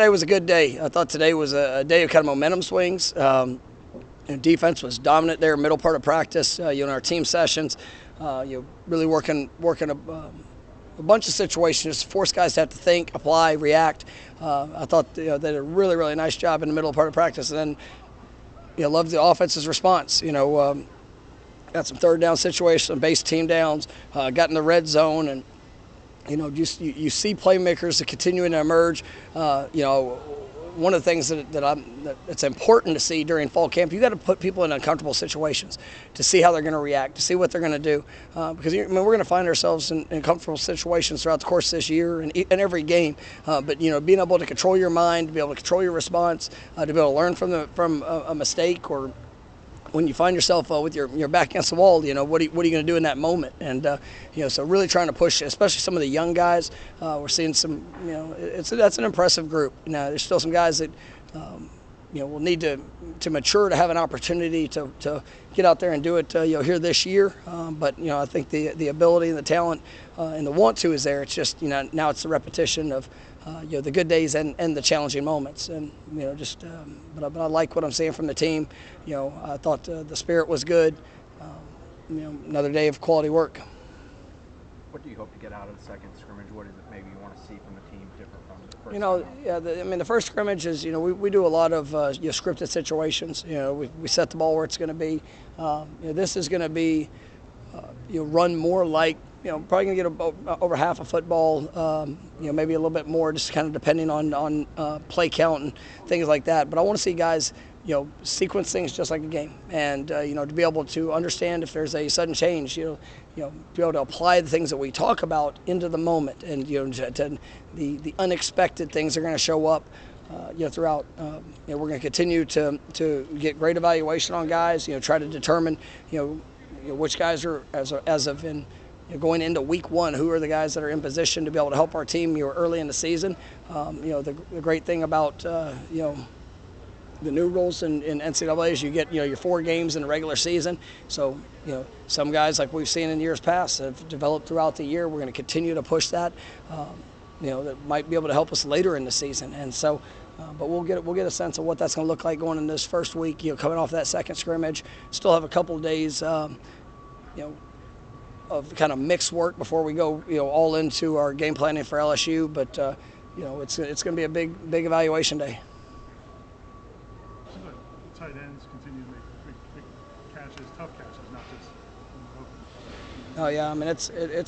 Today was a good day. I thought today was a day of kind of momentum swings. Defense was dominant there, middle part of practice. In our team sessions, really working a bunch of situations, just force guys to have to think, apply, react. I thought they did a really nice job in the middle part of practice, and then loved the offense's response. Got some third down situations, some base team downs, got in the red zone, and you see playmakers that continuing to emerge. One of the things that's important to see during fall camp, you got to put people in uncomfortable situations to see how they're going to react, to see what they're going to do, because we're going to find ourselves in comfortable situations throughout the course of this year and every game. But being able to control your mind, to be able to control your response, to be able to learn from a mistake, or when you find yourself with your back against the wall, what are you going to do in that moment? And so really trying to push, especially some of the young guys. We're seeing some, that's an impressive group. There's still some guys that will need to mature to have an opportunity to get out there and do it here this year. But I think the ability and the talent and the want to is there. It's just now it's the repetition of the good days and the challenging moments. And but I like what I'm seeing from the team. I thought the spirit was good. Another day of quality work. What do you hope to get out of the second scrimmage? What is it maybe you want to see from the team different from the first? The first scrimmage is, we do a lot of scripted situations. We set the ball where it's going to be. This is going to be run more like, probably going to get over half a football, maybe a little bit more, just kind of depending on play count and things like that. But I want to see guys sequence things just like a game, and to be able to understand if there's a sudden change, be able to apply the things that we talk about into the moment, and the unexpected things are going to show up throughout. We're going to continue to get great evaluation on guys, try to determine which guys are as of in going into week one, who are the guys that are in position to be able to help our team early in the season. The great thing about the new rules in NCAA is you get your 4 games in the regular season. So some guys, like we've seen in years past, have developed throughout the year. We're going to continue to push that. That might be able to help us later in the season. And so, but we'll get a sense of what that's going to look like going in this first week. Coming off that second scrimmage, still have a couple of days. Of kind of mixed work before we go all into our game planning for LSU. But it's going to be a big evaluation day. Tight ends continue to make big catches, tough catches, not just. Oh yeah,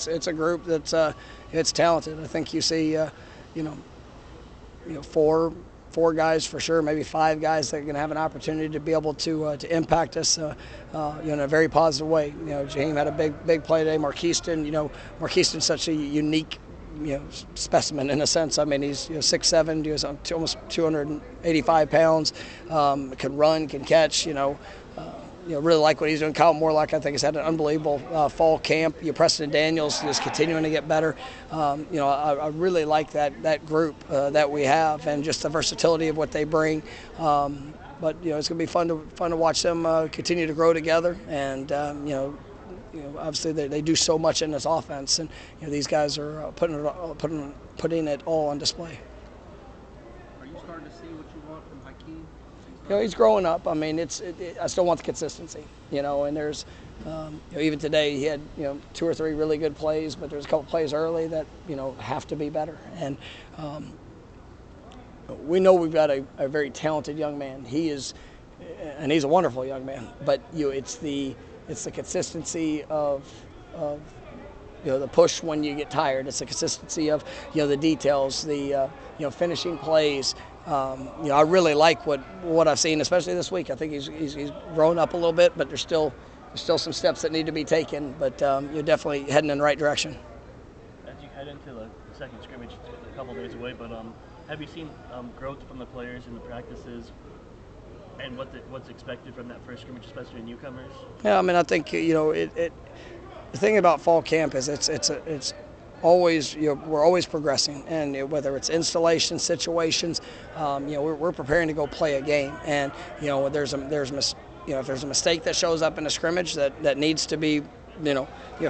it's a group that's it's talented. I think you see four guys for sure, maybe 5 guys that are going to have an opportunity to be able to impact us in a very positive way. Jaheim had a big play today. Marquiston's such a unique specimen in a sense. I mean, he's 6'7", he's almost 285 pounds, can run, can catch. Really like what he's doing. Kyle Morlock, I think, has had an unbelievable fall camp. Preston Daniels is continuing to get better. I really like that group that we have, and just the versatility of what they bring. But it's going to be fun to watch them continue to grow together, and obviously they do so much in this offense, and these guys are putting it all on display. Are you starting to see what you want from Hakeem? He's growing up. I mean, I still want the consistency, and there's, even today he had, 2 or 3 really good plays, but there's a couple plays early that, have to be better. And we know we've got a very talented young man. He's a wonderful young man, but it's the consistency of the push when you get tired. It's the consistency of the details, the finishing plays. I really like what I've seen, especially this week. I think he's grown up a little bit, but there's still some steps that need to be taken. But you're definitely heading in the right direction. As you head into the second scrimmage, a couple days away, but have you seen growth from the players in the practices, and what's expected from that first scrimmage, especially in newcomers? Yeah, I mean, I think the thing about fall camp is it's always we're always progressing, and whether it's installation situations, we're preparing to go play a game, and if there's a mistake that shows up in a scrimmage that needs to be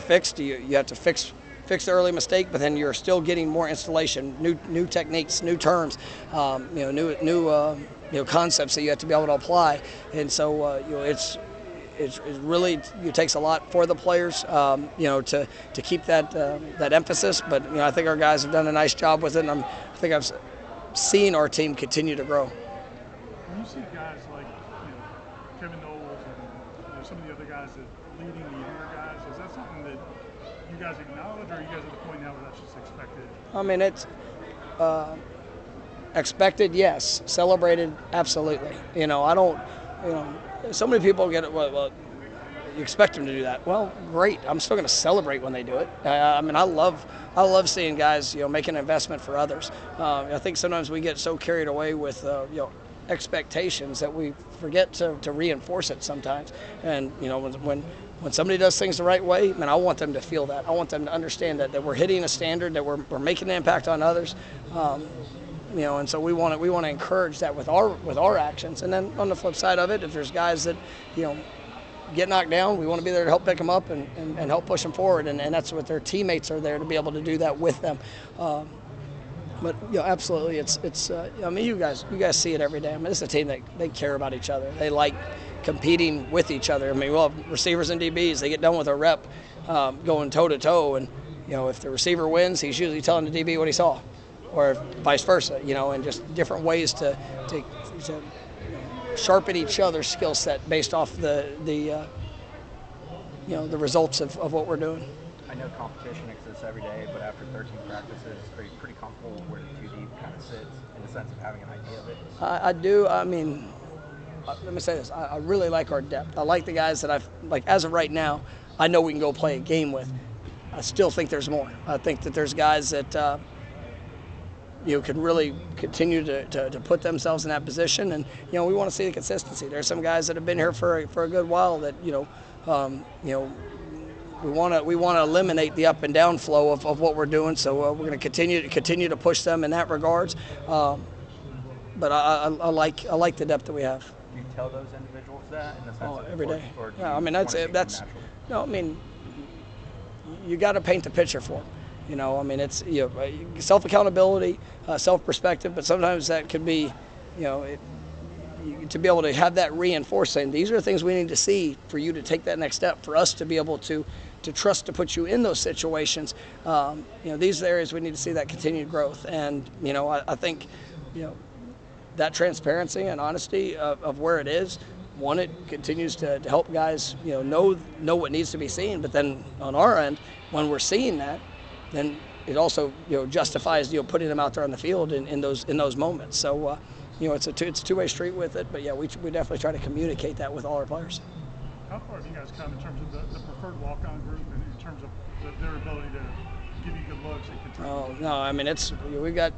fixed, you have to fix fix the early mistake, but then you're still getting more installation, new techniques, new terms, new concepts that you have to be able to apply. And so it's really, it takes a lot for the players, to keep that emphasis. But I think our guys have done a nice job with it, and I think I've seen our team continue to grow. When you see guys like Kevin Noles and some of the other guys that leading the younger guys, is that something that you guys acknowledge, or are you guys at the point now where that's just expected? I mean, it's expected, yes. Celebrated, absolutely. I don't. So many people get it. Well, you expect them to do that. Well, great. I'm still going to celebrate when they do it. I mean, I love seeing guys, make an investment for others. I think sometimes we get so carried away with, expectations that we forget to reinforce it sometimes. And when somebody does things the right way, man, I want them to feel that. I want them to understand that we're hitting a standard, that we're making an impact on others. And so we want to encourage that with our actions. And then on the flip side of it, if there's guys that get knocked down, we want to be there to help pick them up and help push them forward. And that's what their teammates are there to be able to do that with them. But absolutely, it's. I mean, you guys see it every day. I mean, it's a team that they care about each other. They like competing with each other. I mean, well, receivers and DBs, they get done with a rep, going toe to toe, and if the receiver wins, he's usually telling the DB what he saw, or vice versa. And just different ways to sharpen each other's skill set based off the results of what we're doing. I know competition exists every day, but after 13 practices, are you pretty comfortable where the 2 deep kind of sits in the sense of having an idea of it? I do. I mean, let me say this. I really like our depth. I like the guys that as of right now, I know we can go play a game with. I still think there's more. I think that there's guys that can really continue to put themselves in that position, and we want to see the consistency. There's some guys that have been here for a good while that we want to eliminate the up and down flow of what we're doing. So we're going to continue to push them in that regards. But I like the depth that we have. Do you tell those individuals that in the sense of every day? Or I mean, that's no. I mean, you got to paint the picture for them. I mean, it's self accountability, self perspective, but sometimes that could be, to be able to have that reinforcing. These are the things we need to see for you to take that next step, for us to be able to trust to put you in those situations. These are the areas we need to see that continued growth. And I think that transparency and honesty of where it is. One, it continues to help guys know what needs to be seen. But then on our end, when we're seeing that, then it also justifies putting them out there on the field in those moments. So it's a two-way street with it. But yeah, we definitely try to communicate that with all our players. How far have you guys come in terms of the preferred walk-on group, and in terms of their ability to give you good looks and continue? Oh no, I mean we've got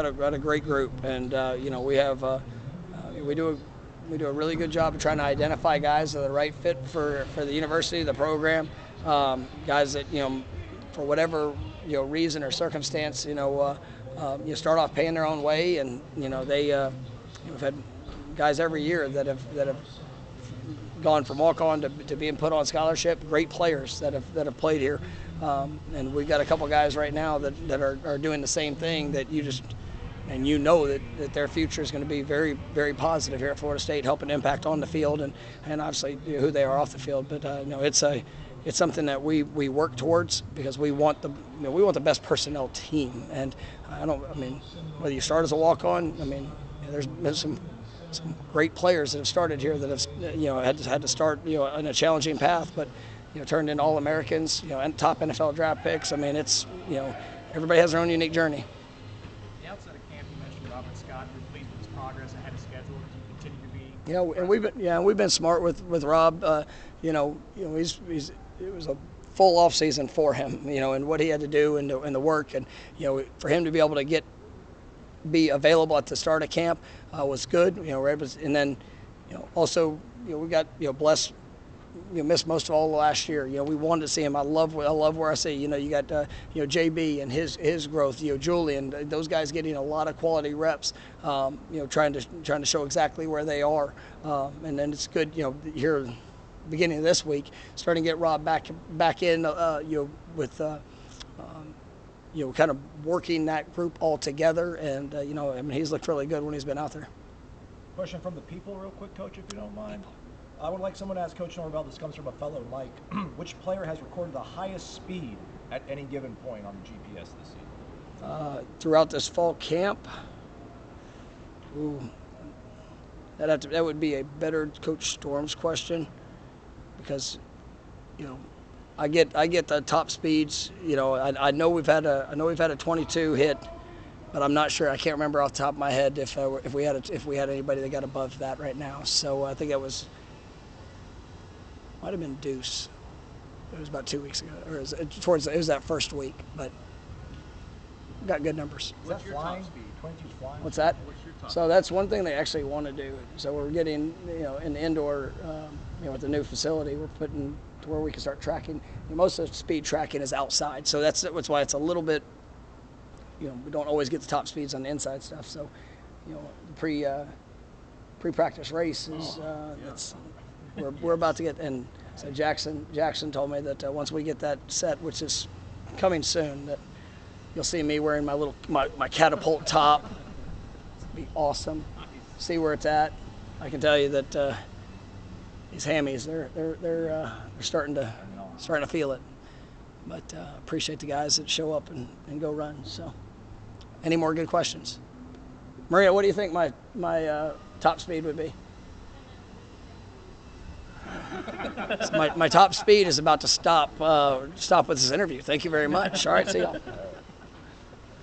a great group, and we have we do a really good job of trying to identify guys that are the right fit for the university, the program, guys that for whatever reason or circumstance you start off paying their own way, and they we've had guys every year that have gone from walk-on to being put on scholarship. Great players that have played here, and we've got a couple guys right now that are doing the same thing, that that their future is going to be very, very positive here at Florida State, helping impact on the field and obviously who they are off the field. But it's something that we work towards, because we want the best personnel team. And I mean whether you start as a walk-on, I mean there's been some great players that have started here that have had to start in a challenging path, but turned into All-Americans, and top NFL draft picks. I mean, it's everybody has their own unique journey. The outset of camp, you mentioned Robert Scott. You're pleased with his progress ahead of schedule. Do you continue to be? And we've been smart with Rob. It was a full off season for him, and what he had to do and the work, and for him to be able to be available at the start of camp was good. And then also we got blessed. Missed most of all last year. We wanted to see him. I love where I see. You got JB and his growth. Julian, those guys getting a lot of quality reps. Trying to show exactly where they are. And then it's good. Here beginning of this week, starting to get Rob back in, with kind of working that group all together, and I mean, he's looked really good when he's been out there. Question from the people real quick, Coach, if you don't mind. I would like someone to ask Coach Norvell, this comes from a fellow Mike, which player has recorded the highest speed at any given point on the GPS this season? Throughout this fall camp, that would be a better Coach Storm's question, because I get the top speeds. I know we've had a 22 hit, but I'm not sure. I can't remember off the top of my head if we had anybody that got above that right now. So I think might have been Deuce. It was about 2 weeks ago, or it was that first week, but got good numbers. Is that flying? 22's flying? What's that? So that's one thing they actually want to do. So we're getting, in the indoor, with the new facility, we're putting to where we can start tracking. Most of the speed tracking is outside, so that's why it's a little bit, we don't always get the top speeds on the inside stuff. So, the pre-practice races, we're about to get, and so Jackson told me that once we get that set, which is coming soon, that you'll see me wearing my catapult top. It'll be awesome. See where it's at. I can tell you that these hammies, they're starting to feel it. But appreciate the guys that show up and go run. So, any more good questions? Maria, what do you think my top speed would be? So my top speed is about to stop with this interview. Thank you very much. All right, see y'all.